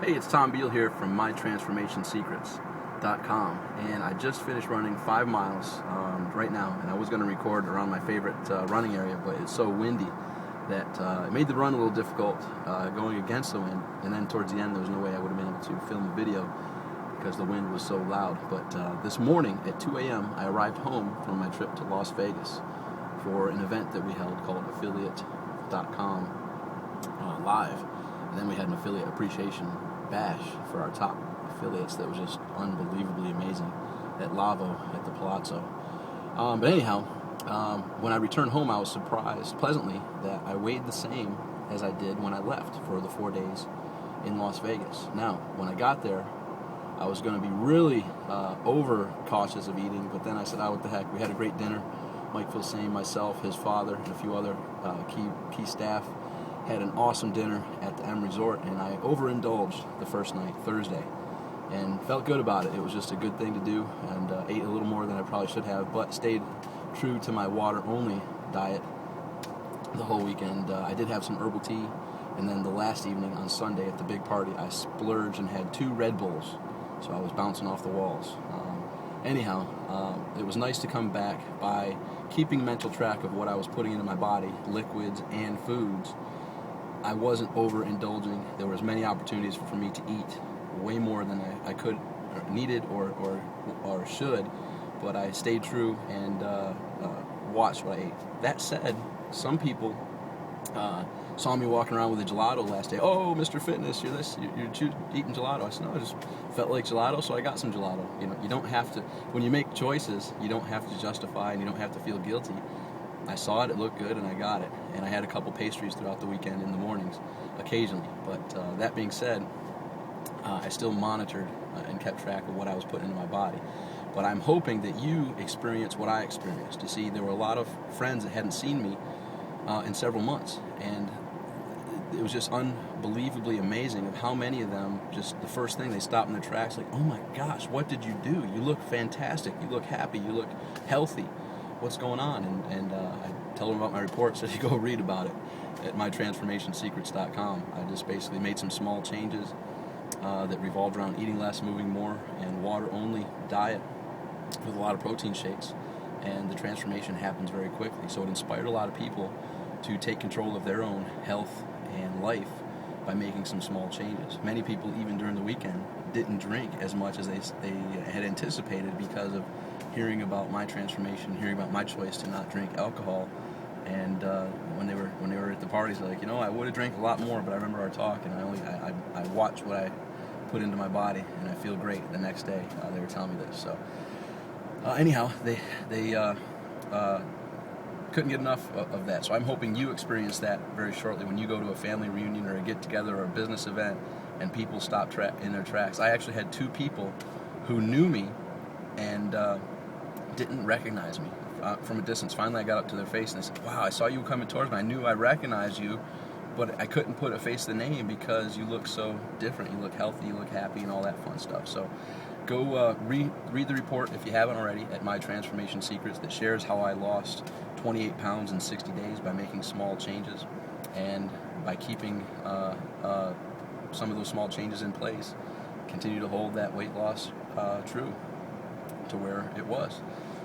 Hey, it's Tom Beal here from mytransformationsecrets.com, and I just finished running 5 miles right now, and I was going to record around my favorite running area, but it's so windy that it made the run a little difficult going against the wind, and then towards the end there was no way I would have been able to film a video because the wind was so loud. But this morning at 2 a.m. I arrived home from my trip to Las Vegas for an event that we held called affiliate.com live. And then we had an affiliate appreciation bash for our top affiliates that was just unbelievably amazing at Lavo at the Palazzo. But anyhow, when I returned home, I was surprised pleasantly that I weighed the same as I did when I left for the 4 days in Las Vegas. Now, when I got there, I was going to be really over cautious of eating, but then I said, what the heck, we had a great dinner. Mike Filsane, myself, his father, and a few other key staff had an awesome dinner at the M Resort, and I overindulged the first night, Thursday, and felt good about it. It was just a good thing to do, and ate a little more than I probably should have, but stayed true to my water-only diet the whole weekend. I did have some herbal tea, and then the last evening on Sunday at the big party, I splurged and had 2 Red Bulls, so I was bouncing off the walls. Anyhow, it was nice to come back by keeping mental track of what I was putting into my body, liquids and foods. I wasn't overindulging. There was many opportunities for me to eat way more than I could, or needed, or should, but I stayed true and watched what I ate. That said, some people saw me walking around with a gelato last day. Oh, Mr. Fitness, you're eating gelato. I said, no, I just felt like gelato, so I got some gelato. You know, you don't have to, when you make choices, you don't have to justify and you don't have to feel guilty. I saw it looked good, and I got it. And I had a couple pastries throughout the weekend in the mornings, occasionally. But that being said, I still monitored and kept track of what I was putting into my body. But I'm hoping that you experience what I experienced. You see, there were a lot of friends that hadn't seen me in several months, and it was just unbelievably amazing of how many of them, just the first thing, they stopped in their tracks like, oh my gosh, what did you do? You look fantastic. You look happy. You look healthy. What's going on? And I tell them about my report, so you go read about it at mytransformationsecrets.com. I just basically made some small changes that revolved around eating less, moving more, and water-only diet with a lot of protein shakes. And the transformation happens very quickly. So it inspired a lot of people to take control of their own health and life by making some small changes. Many people, even during the weekend, didn't drink as much as they had anticipated because of hearing about my transformation, hearing about my choice to not drink alcohol. And when they were at the parties, they're like, I would have drank a lot more, but I remember our talk, and I watch what I put into my body, and I feel great the next day. They were telling me this. So anyhow, they couldn't get enough of that. So I'm hoping you experience that very shortly when you go to a family reunion or a get-together or a business event, and people stop in their tracks. I actually had 2 people who knew me and didn't recognize me from a distance. Finally, I got up to their face and they said, wow, I saw you coming towards me. I knew I recognized you, but I couldn't put a face to the name because you look so different. You look healthy, you look happy, and all that fun stuff. So go read the report if you haven't already at My Transformation Secrets that shares how I lost 28 pounds in 60 days by making small changes and by keeping some of those small changes in place, continue to hold that weight loss true to where it was.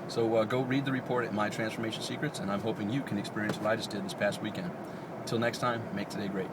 So go read the report at My Transformation Secrets, and I'm hoping you can experience what I just did this past weekend. Until next time, make today great.